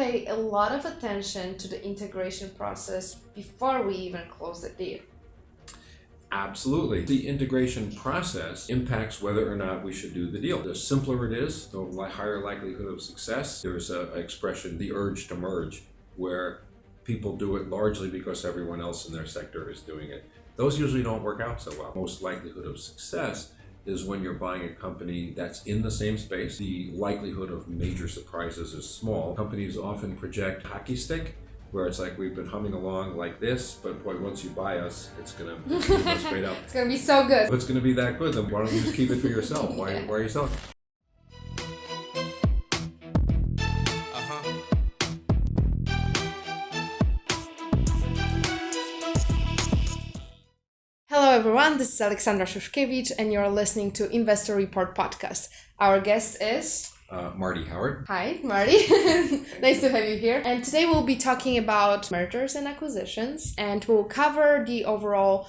pay a lot of attention to the integration process before we even close the deal. Absolutely. The integration process impacts whether or not we should do the deal. The simpler it is, the higher likelihood of success. There's an expression, the urge to merge, where people do it largely because everyone else in their sector is doing it. Those usually don't work out so well. Most likelihood of success is when you're buying a company that's in the same space. The likelihood of major surprises is small. Companies often project hockey stick, where it's like we've been humming along like this, but boy, once you buy us, it's gonna go straight up. It's gonna be so good. If it's gonna be that good, then why don't you just keep it for yourself? Why are you selling? Hello everyone, this is Aleksandra Szuszkiewicz and you're listening to Investor Report Podcast. Our guest is... Marty Howard. Hi, Marty. Nice to have you here. And today we'll be talking about mergers and acquisitions, and we'll cover the overall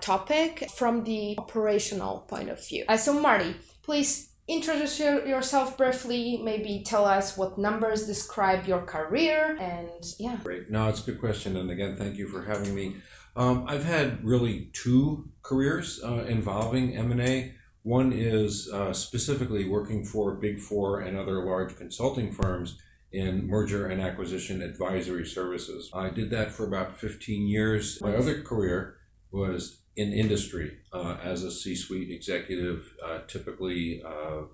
topic from the operational point of view. So Marty, please introduce yourself briefly, maybe tell us what numbers describe your career, and yeah. Great. No, it's a good question. And again, thank you for having me. I've had really two careers involving M&A. One is specifically working for Big Four and other large consulting firms in merger and acquisition advisory services. I did that for about 15 years. My other career was in industry as a C-suite executive, typically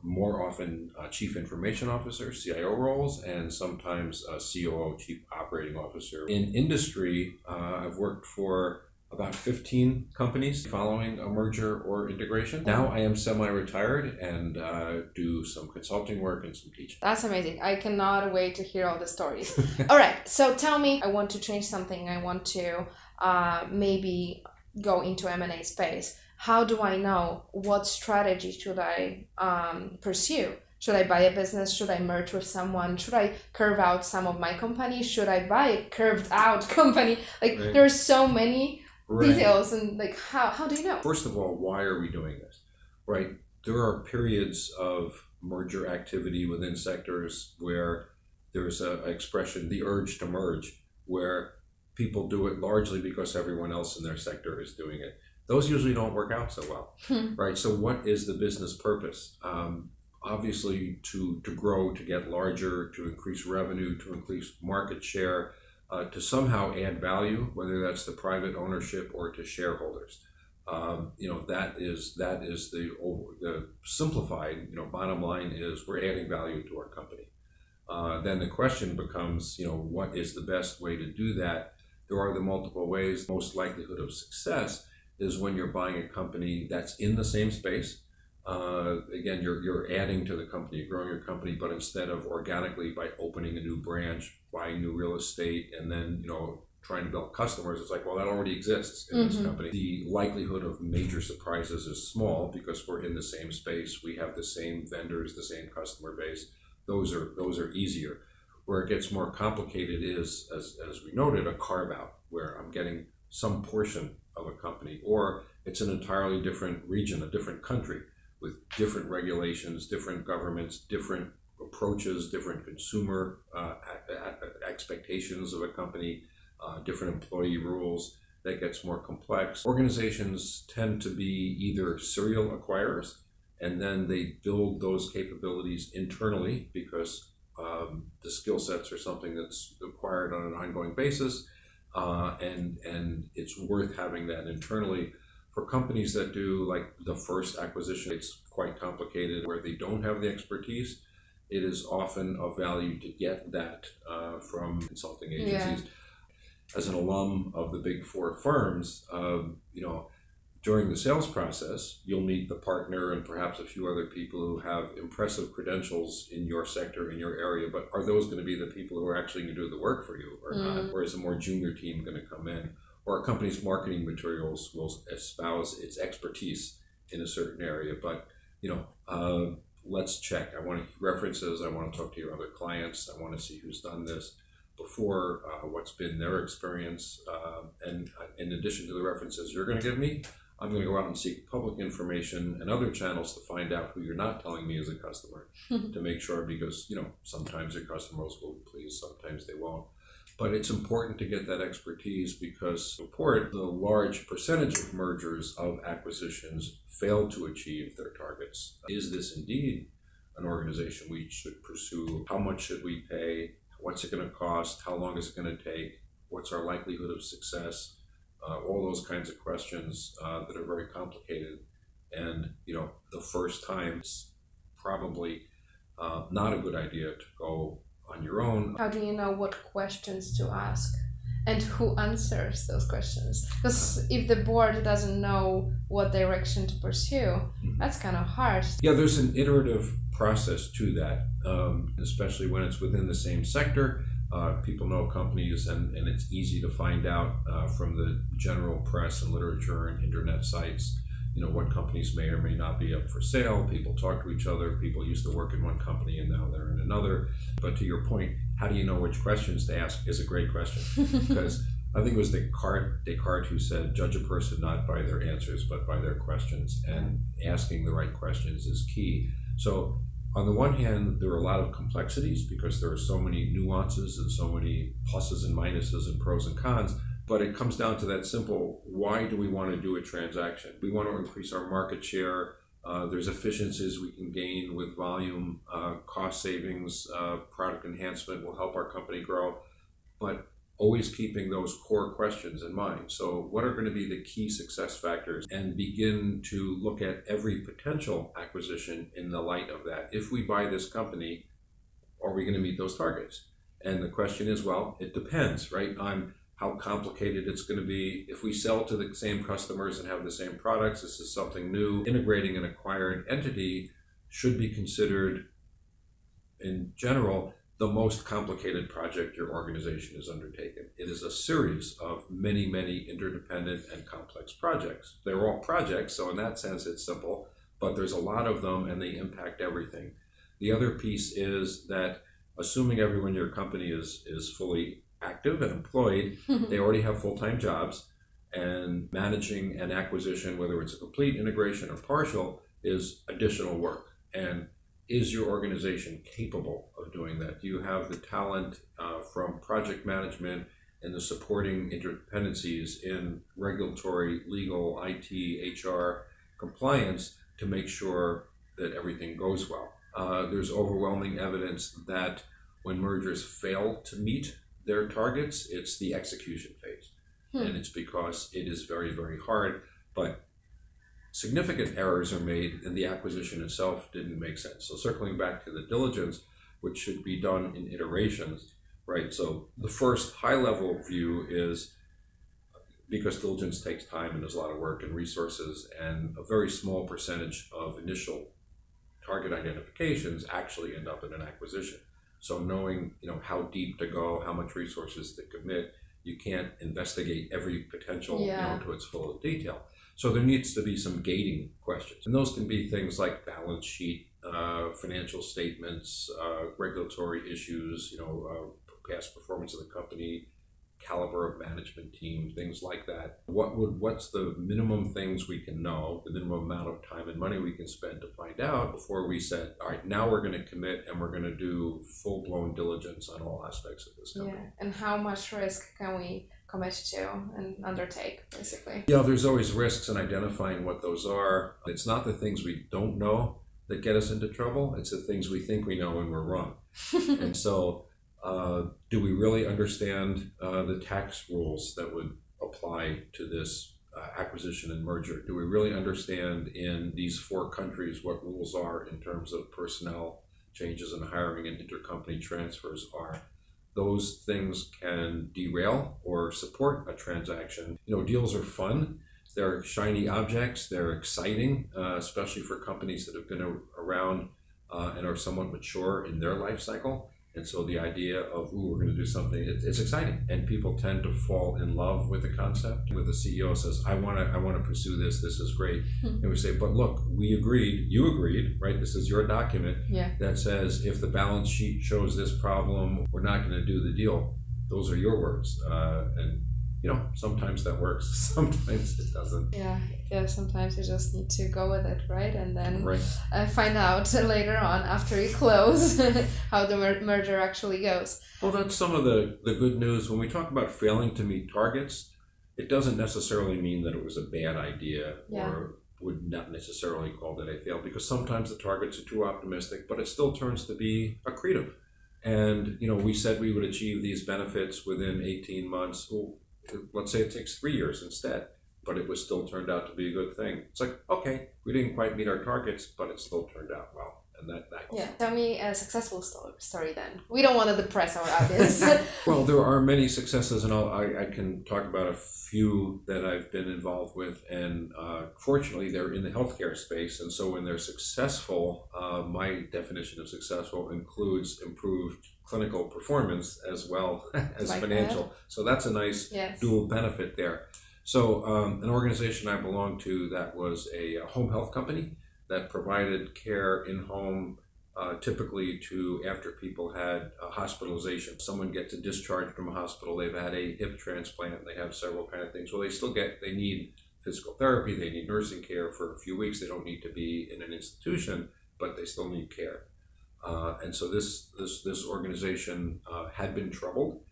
more often Chief Information Officer, CIO roles, and sometimes COO, Chief Operating Officer. In industry, I've worked for about 15 companies following a merger or integration. Now I am semi-retired and do some consulting work and some teaching. That's amazing. I cannot wait to hear all the stories. All right, so tell me, I want to change something. I want to maybe go into M&A space. How do I know what strategy should I pursue? Should I buy a business? Should I merge with someone? Should I carve out some of my company? Should I buy a carved out company? Like Right. There's so many details, and like how do you know? First of all, why are we doing this? Right? There are periods of merger activity within sectors where there's an expression, the urge to merge, where people do it largely because everyone else in their sector is doing it. Those usually don't work out so well, right? So what is the business purpose? Obviously to grow, to get larger, to increase revenue, to increase market share, to somehow add value, whether that's to private ownership or to shareholders. That is the simplified, bottom line is we're adding value to our company. Then the question becomes, what is the best way to do that? There are the multiple ways. Most likelihood of success is when you're buying a company that's in the same space. Again, you're adding to the company, you're growing your company, but instead of organically by opening a new branch, buying new real estate, and then trying to build customers, it's like, well, that already exists in this company. The likelihood of major surprises is small because we're in the same space, we have the same vendors, the same customer base. Those are easier. Where it gets more complicated is, as we noted, a carve out, where I'm getting some portion of a company, or it's an entirely different region, a different country, with different regulations, different governments, different approaches, different consumer expectations of a company, different employee rules. That gets more complex. Organizations tend to be either serial acquirers, and then they build those capabilities internally because the skill sets are something that's acquired on an ongoing basis, and it's worth having that internally. For companies that do like the first acquisition, it's quite complicated where they don't have the expertise. It is often of value to get that from consulting agencies. Yeah. As an alum of the Big Four firms, during the sales process, you'll meet the partner and perhaps a few other people who have impressive credentials in your sector, in your area, but are those going to be the people who are actually going to do the work for you or not? Or is a more junior team going to come in? Or a company's marketing materials will espouse its expertise in a certain area, but let's check. I want references. I want to talk to your other clients. I want to see who's done this before, what's been their experience. And in addition to the references you're going to give me, I'm going to go out and seek public information and other channels to find out who you're not telling me as a customer to make sure, because, sometimes your customers will be pleased, sometimes they won't. But it's important to get that expertise because report the large percentage of mergers of acquisitions fail to achieve their targets. Is this indeed an organization we should pursue? How much should we pay? What's it going to cost? How long is it going to take? What's our likelihood of success? All those kinds of questions that are very complicated. And, the first time it's probably not a good idea to go on your own. How do you know what questions to ask and who answers those questions? Because if the board doesn't know what direction to pursue, that's kind of hard. Yeah, there's an iterative process to that, especially when it's within the same sector. People know companies, and it's easy to find out from the general press and literature and internet sites, what companies may or may not be up for sale. People talk to each other. People used to work in one company and now they're in another. But to your point, how do you know which questions to ask is a great question. Because I think it was Descartes who said, judge a person not by their answers, but by their questions. And asking the right questions is key. So on the one hand, there are a lot of complexities because there are so many nuances and so many pluses and minuses and pros and cons. But it comes down to that simple, why do we want to do a transaction? We want to increase our market share. There's efficiencies we can gain with volume, cost savings, product enhancement will help our company grow. But always keeping those core questions in mind. So what are going to be the key success factors? And begin to look at every potential acquisition in the light of that. If we buy this company, are we going to meet those targets? And the question is, well, it depends, right, on how complicated it's going to be. If we sell to the same customers and have the same products, this is something new. Integrating an acquired entity should be considered, in general, the most complicated project your organization has undertaken. It is a series of many, many interdependent and complex projects. They're all projects, so in that sense it's simple, but there's a lot of them and they impact everything. The other piece is that assuming everyone in your company is fully active and employed, they already have full-time jobs, and managing an acquisition, whether it's a complete integration or partial, is additional work. And is your organization capable of doing that? Do you have the talent from project management and the supporting interdependencies in regulatory, legal, IT, HR, compliance to make sure that everything goes well? There's overwhelming evidence that when mergers fail to meet their targets, it's the execution phase. And it's because it is very, very hard, but significant errors are made and the acquisition itself didn't make sense. So circling back to the diligence, which should be done in iterations, right? So the first high-level view is, because diligence takes time and there's a lot of work and resources, and a very small percentage of initial target identifications actually end up in an acquisition. So knowing, how deep to go, how much resources to commit, you can't investigate every potential, to its full detail. So there needs to be some gating questions. And those can be things like balance sheet, financial statements, regulatory issues, past performance of the company, caliber of management team, things like that. What's the minimum things we can know, the minimum amount of time and money we can spend to find out before we said, all right, now we're going to commit and we're going to do full-blown diligence on all aspects of this company. Yeah, and how much risk can we commit to and undertake, basically? Yeah, there's always risks in identifying what those are. It's not the things we don't know that get us into trouble. It's the things we think we know and we're wrong. And so do we really understand the tax rules that would apply to this acquisition and merger? Do we really understand in these 4 countries what rules are in terms of personnel changes and hiring and intercompany transfers are? Those things can derail or support a transaction. Deals are fun. They're shiny objects. They're exciting, especially for companies that have been around and are somewhat mature in their life cycle. And so the idea of, we're going to do something, it's exciting. And people tend to fall in love with the concept. With the CEO says, I want to pursue this is great. And we say, but look, you agreed, right? This is your document that says, if the balance sheet shows this problem, we're not going to do the deal. Those are your words. And sometimes that works, sometimes it doesn't. Yeah, sometimes you just need to go with it, right? And then Right. find out later on after you close how the merger actually goes. Well, that's some of the good news. When we talk about failing to meet targets, it doesn't necessarily mean that it was a bad idea or would not necessarily call that a fail, because sometimes the targets are too optimistic, but it still turns to be accretive. And, we said we would achieve these benefits within 18 months. Well, let's say it takes 3 years instead, but it was still turned out to be a good thing. It's like, okay, we didn't quite meet our targets, but it still turned out well. And that Tell me a successful story then. We don't want to depress our audience. Well, there are many successes, and I can talk about a few that I've been involved with, and fortunately they're in the healthcare space, and so when they're successful, my definition of successful includes improved clinical performance as well as like financial. that. So that's a nice dual benefit there. So an organization I belonged to that was a home health company that provided care in home, typically to after people had hospitalization. Someone gets a discharge from a hospital, they've had a hip transplant, they have several kind of things. Well, they need physical therapy, they need nursing care for a few weeks. They don't need to be in an institution, but they still need care. And so this organization had been troubled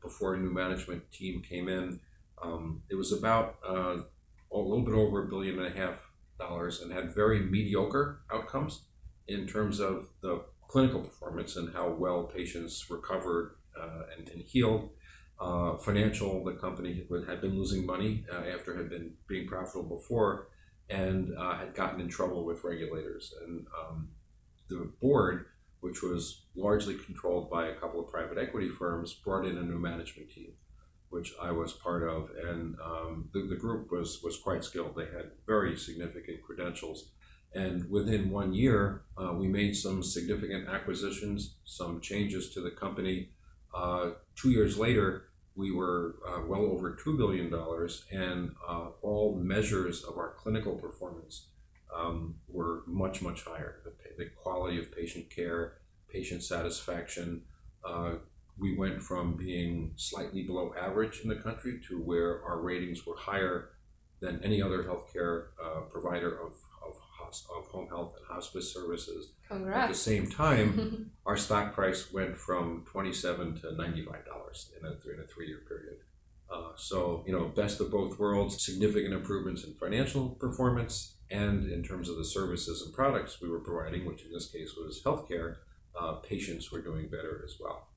before a new management team came in. It was about a little bit over $1.5 billion and had very mediocre outcomes in terms of the clinical performance and how well patients recovered and healed. Financial, the company had been losing money after had been being profitable before, and had gotten in trouble with regulators. And the board, which was largely controlled by a couple of private equity firms, brought in a new management team, which I was part of, and the group was quite skilled. They had very significant credentials, and within 1 year, we made some significant acquisitions, some changes to the company. 2 years later, we were well over $2 billion, and all measures of our clinical performance were much, much higher. The quality of patient care, patient satisfaction. We went from being slightly below average in the country to where our ratings were higher than any other healthcare provider of home health and hospice services. Congrats. At the same time, our stock price went from $27 to $95 in a 3-year period. So, best of both worlds, significant improvements in financial performance and in terms of the services and products we were providing, which in this case was healthcare. Patients were doing better as well.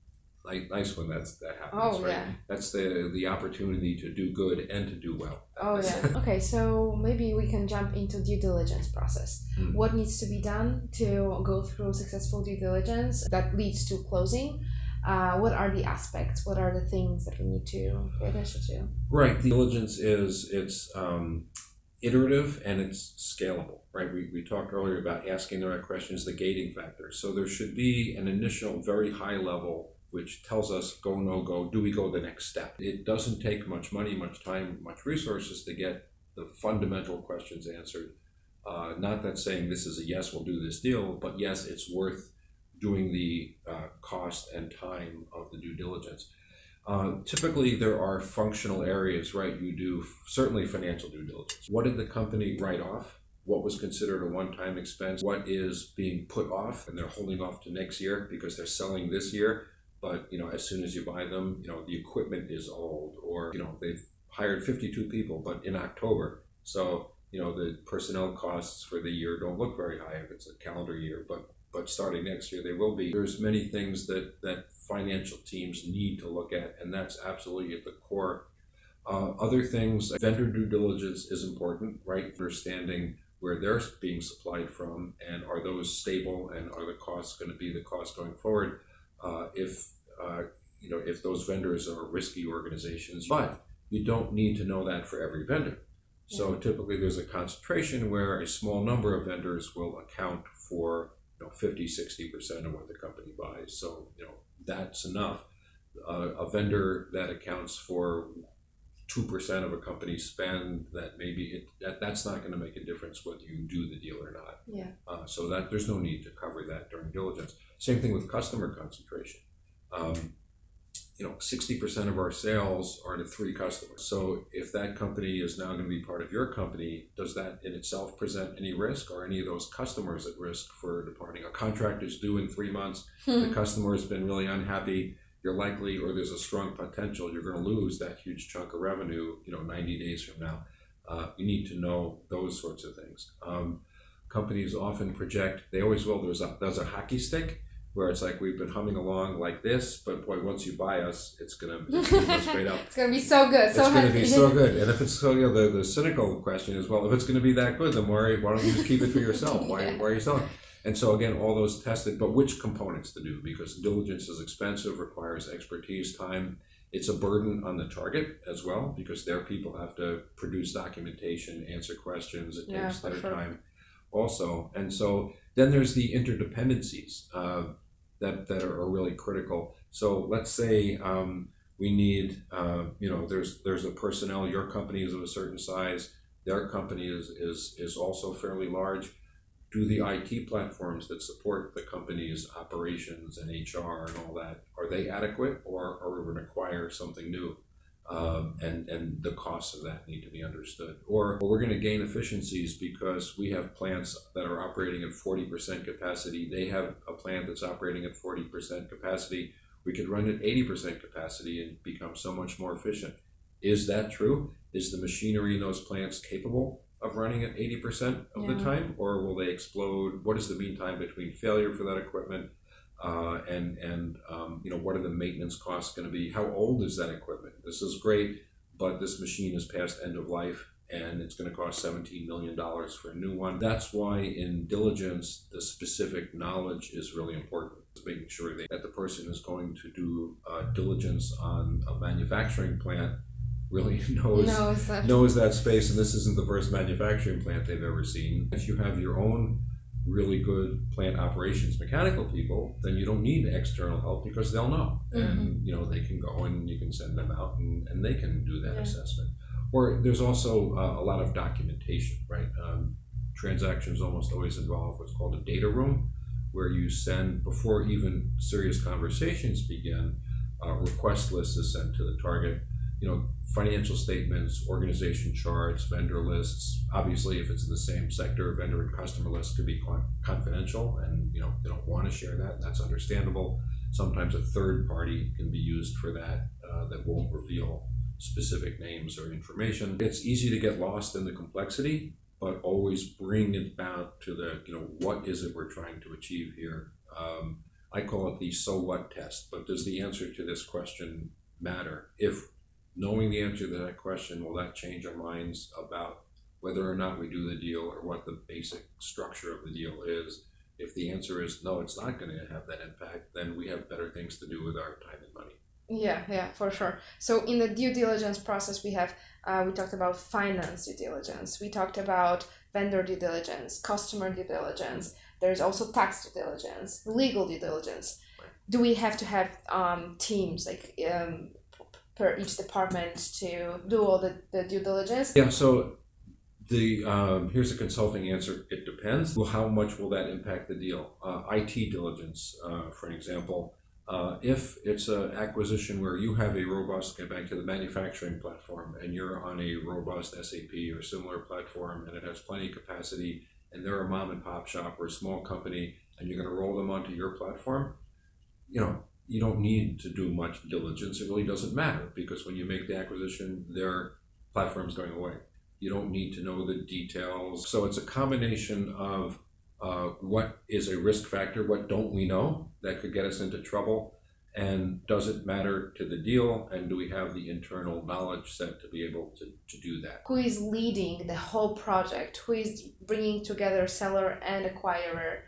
Nice when that happens, right? Yeah. That's the opportunity to do good and to do well. Okay, so maybe we can jump into due diligence process. What needs to be done to go through successful due diligence that leads to closing? What are the aspects? What are the things that we need to pay attention to? Right. Due diligence it's iterative and it's scalable, right? We talked earlier about asking the right questions, the gating factor. So there should be an initial very high level which tells us go, no go, do we go the next step? It doesn't take much money, much time, much resources to get the fundamental questions answered. Not that saying this is a yes, we'll do this deal, but yes, it's worth doing the cost and time of the due diligence. Typically, there are functional areas, right? You do certainly financial due diligence. What did the company write off? What was considered a one-time expense? What is being put off and they're holding off to next year because they're selling this year? But, as soon as you buy them, the equipment is old, or, they've hired 52 people, but in October. So, the personnel costs for the year don't look very high if it's a calendar year, but starting next year, they will be. There's many things that financial teams need to look at, and that's absolutely at the core. Other things, vendor due diligence is important, right? Understanding where they're being supplied from, and are those stable, and are the costs going to be the cost going forward? If those vendors are risky organizations, but you don't need to know that for every vendor. So typically there's a concentration where a small number of vendors will account for 50-60% of what the company buys. So that's enough. A vendor that accounts for 2% of a company's spend, that maybe that's not going to make a difference whether you do the deal or not. Yeah. So that there's no need to cover that during diligence. Same thing with customer concentration. 60% of our sales are to 3 customers. So if that company is now going to be part of your company, does that in itself present any risk? Or any of those customers at risk for departing? A contract is due in 3 months, the customer has been really unhappy, you're likely, or there's a strong potential, you're going to lose that huge chunk of revenue, 90 days from now. You need to know those sorts of things. Companies often project, they always will, there's a hockey stick, where it's like we've been humming along like this, but boy, once you buy us, it's gonna go straight up. It's gonna be so good. It's gonna be so good. And if it's so, the cynical question is, well, if it's gonna be that good, then why don't you just keep it for yourself? Why are you selling? And so again, all those tested, but which components to do? Because diligence is expensive, requires expertise, time. It's a burden on the target as well, because their people have to produce documentation, answer questions. It takes their time also. And so then there's the interdependencies that are really critical. So let's say we need, there's a personnel, your company is of a certain size, their company is also fairly large. Do the IT platforms that support the company's operations and HR and all that, are they adequate, or are we going to acquire something new? And the costs of that need to be understood. Or we're going to gain efficiencies because we have plants that are operating at 40% capacity. They have a plant that's operating at 40% capacity. We could run at 80% capacity and become so much more efficient. Is that true? Is the machinery in those plants capable of running at 80% of the time, or will they explode? What is the mean time between failure for that equipment? What are the maintenance costs going to be? How old is that equipment? This is great, but this machine is past end of life, and it's going to cost $17 million for a new one. That's why in diligence, the specific knowledge is really important. It's making sure that the person who's going to do diligence on a manufacturing plant really knows that space, and this isn't the first manufacturing plant they've ever seen. If you have your own really good plant operations mechanical people, then you don't need external help because they'll know. And they can go and you can send them out and they can do that assessment. Or there's also a lot of documentation, right? Transactions almost always involve what's called a data room, where you send, before even serious conversations begin, a request list is sent to the target. Financial statements, organization charts, vendor lists. Obviously, if it's in the same sector, vendor and customer lists could be confidential, and they don't want to share that. And that's understandable. Sometimes a third party can be used for that that won't reveal specific names or information. It's easy to get lost in the complexity, but always bring it back to the what is it we're trying to achieve here. I call it the so what test. But does the answer to this question matter? If knowing the answer to that question, will that change our minds about whether or not we do the deal or what the basic structure of the deal is? If the answer is no, it's not going to have that impact, then we have better things to do with our time and money. Yeah, for sure. So in the due diligence process, we talked about finance due diligence. We talked about vendor due diligence, customer due diligence. There's also tax due diligence, legal due diligence. Do we have to have teams per each department to do all the due diligence? Yeah, so here's a consulting answer. It depends. Well, how much will that impact the deal? IT diligence, for an example. If it's an acquisition where you have a robust, get back to the manufacturing platform, and you're on a robust SAP or similar platform, and it has plenty of capacity, and they're a mom and pop shop or a small company, and you're going to roll them onto your platform, you don't need to do much diligence. It really doesn't matter, because when you make the acquisition, their platform's going away. You don't need to know the details. So it's a combination of what is a risk factor, what don't we know that could get us into trouble, and does it matter to the deal, and do we have the internal knowledge set to be able to do that? Who is leading the whole project? Who is bringing together seller and acquirer?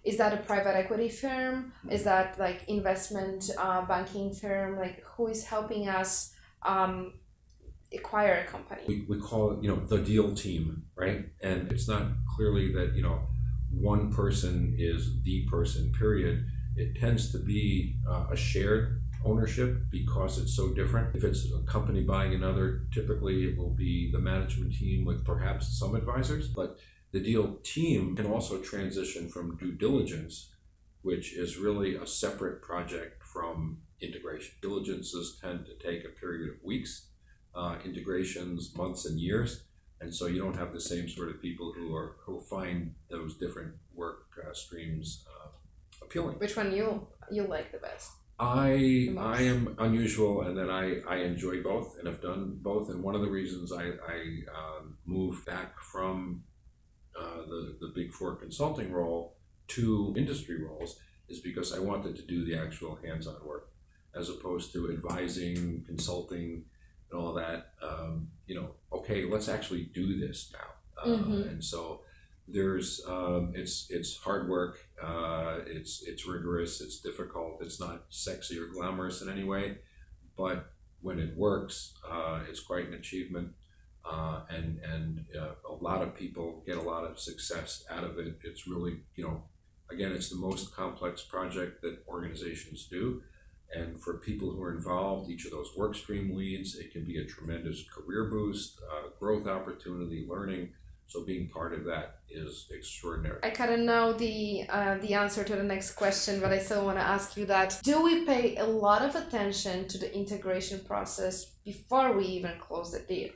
Is that a private equity firm? Is that like investment banking firm? Like, who is helping us acquire a company? We call it, the deal team, right? And it's not clearly that, one person is the person, period. It tends to be a shared ownership because it's so different. If it's a company buying another, typically it will be the management team with perhaps some advisors, but the deal team can also transition from due diligence, which is really a separate project from integration. Diligences tend to take a period of weeks, integrations months and years, and so you don't have the same sort of people who find those different work streams appealing. Which one you like the best? I am unusual, and then I enjoy both and have done both. And one of the reasons I moved back from the Big Four consulting role to industry roles is because I wanted to do the actual hands-on work, as opposed to advising, consulting, and all that. Okay, let's actually do this now. And so there's it's hard work. It's rigorous. It's difficult. It's not sexy or glamorous in any way, but when it works, it's quite an achievement. And a lot of people get a lot of success out of it. It's really, again, it's the most complex project that organizations do. And for people who are involved, each of those work stream leads, it can be a tremendous career boost, growth opportunity, learning. So being part of that is extraordinary. I kind of know the answer to the next question, but I still want to ask you that. Do we pay a lot of attention to the integration process before we even close the deal?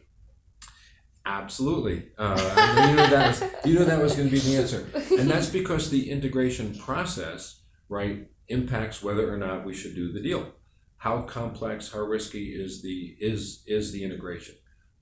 Absolutely. You know that was going to be the answer. And that's because the integration process, right, impacts whether or not we should do the deal. How complex, how risky is the integration?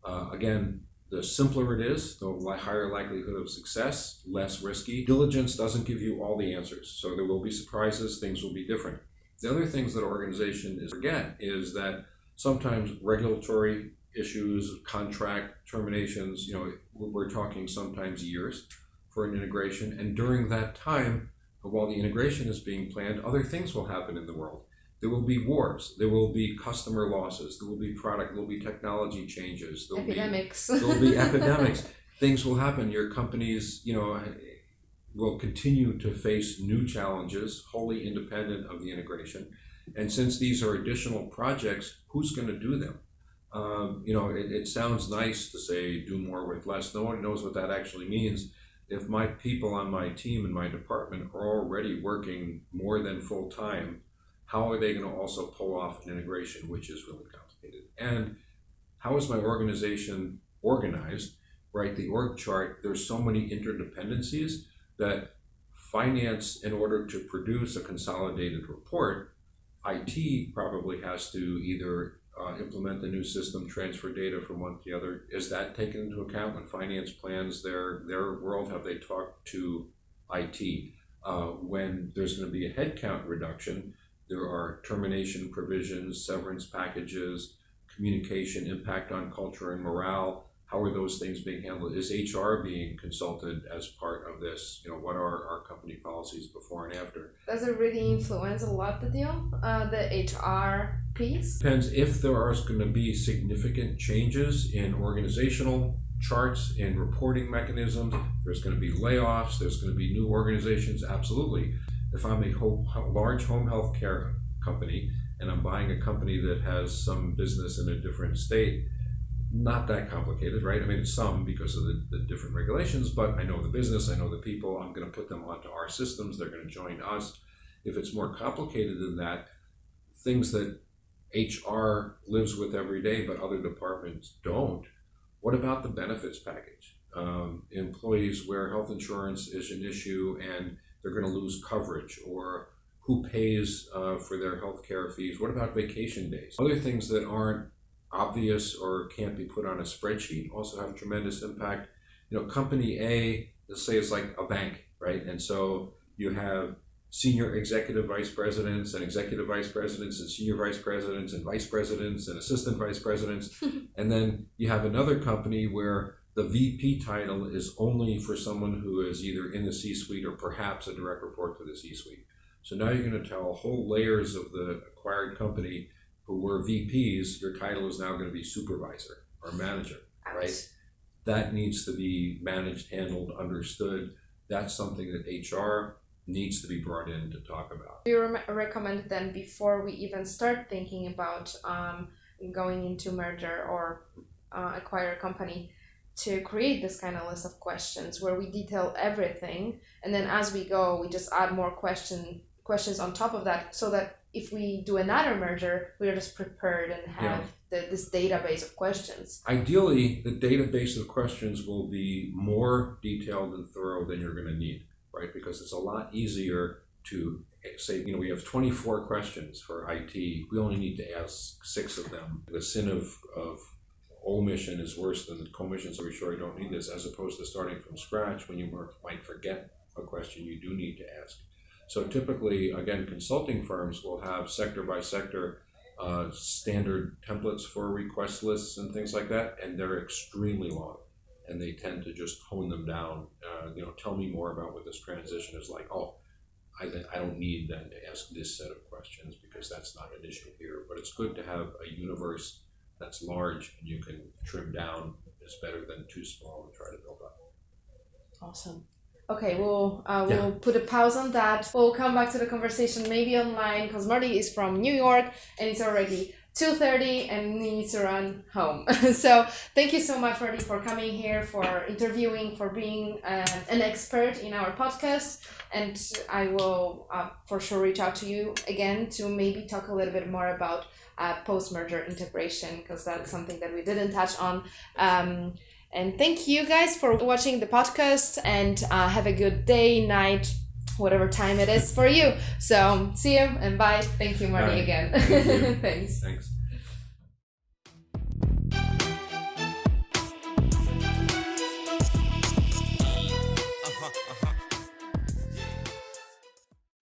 Again, the simpler it is, the higher likelihood of success, less risky. Diligence doesn't give you all the answers, so there will be surprises, things will be different. The other things that organizations forget is that sometimes regulatory issues, contract terminations, we're talking sometimes years for an integration, and during that time, while the integration is being planned, other things will happen in the world. There will be wars, there will be customer losses, there will be product, there will be technology changes, there will be epidemics. Things will happen. Your companies, will continue to face new challenges, wholly independent of the integration. And since these are additional projects, who's going to do them? It sounds nice to say do more with less. No one knows what that actually means. If my people on my team in my department are already working more than full time, how are they going to also pull off an integration, which is really complicated? And how is my organization organized, right? The org chart, there's so many interdependencies that finance, in order to produce a consolidated report, IT probably has to either implement the new system, transfer data from one to the other. Is that taken into account when finance plans their world? Have they talked to IT? When there's going to be a headcount reduction, there are termination provisions, severance packages, communication, impact on culture and morale. How are those things being handled? Is HR being consulted as part of this? What are our company policies before and after? Does it really influence a lot the deal, the HR piece? Depends. If there are going to be significant changes in organizational charts, in reporting mechanisms, there's going to be layoffs, there's going to be new organizations, absolutely. If I'm a large home health care company and I'm buying a company that has some business in a different state, not that complicated, right? I mean, it's some because of the different regulations, but I know the business, I know the people, I'm going to put them onto our systems, they're going to join us. If it's more complicated than that, things that HR lives with every day but other departments don't, what about the benefits package? Employees where health insurance is an issue and they're going to lose coverage, or who pays for their health care fees? What about vacation days? Other things that aren't obvious or can't be put on a spreadsheet also have tremendous impact. Company A, let's say it's like a bank, right? And so you have senior executive vice presidents and executive vice presidents and senior vice presidents and vice presidents and assistant vice presidents. And then you have another company where the VP title is only for someone who is either in the C-suite or perhaps a direct report to the C-suite. So now you're going to tell whole layers of the acquired company who were VPs, your title is now going to be supervisor or manager, right? That needs to be managed, handled, understood. That's something that HR needs to be brought in to talk about. Do you recommend then, before we even start thinking about going into merger or acquire a company, to create this kind of list of questions where we detail everything, and then as we go, we just add more questions on top of that, so that if we do another merger, we're just prepared and have this database of questions. Ideally, the database of questions will be more detailed and thorough than you're going to need, right? Because it's a lot easier to say, we have 24 questions for IT. We only need to ask 6 of them. The sin of omission is worse than the commission, so we're sure you don't need this, as opposed to starting from scratch when you might forget a question you do need to ask. So typically, again, consulting firms will have sector by sector standard templates for request lists and things like that, and they're extremely long, and they tend to just hone them down. Tell me more about what this transition is like. Oh, I don't need then to ask this set of questions because that's not an issue here. But it's good to have a universe that's large and you can trim down. Is better than too small and try to build up. Awesome. Okay, we'll put a pause on that. We'll come back to the conversation maybe online because Marty is from New York and it's already 2:30 and needs to run home. So thank you so much, Marty, for coming here, for interviewing, for being an expert in our podcast. And I will for sure reach out to you again to maybe talk a little bit more about post-merger integration because that's something that we didn't touch on. And thank you guys for watching the podcast and have a good day, night, whatever time it is for you. So see you and bye. Thank you, Marty, again. Thank you. Thanks. Thanks.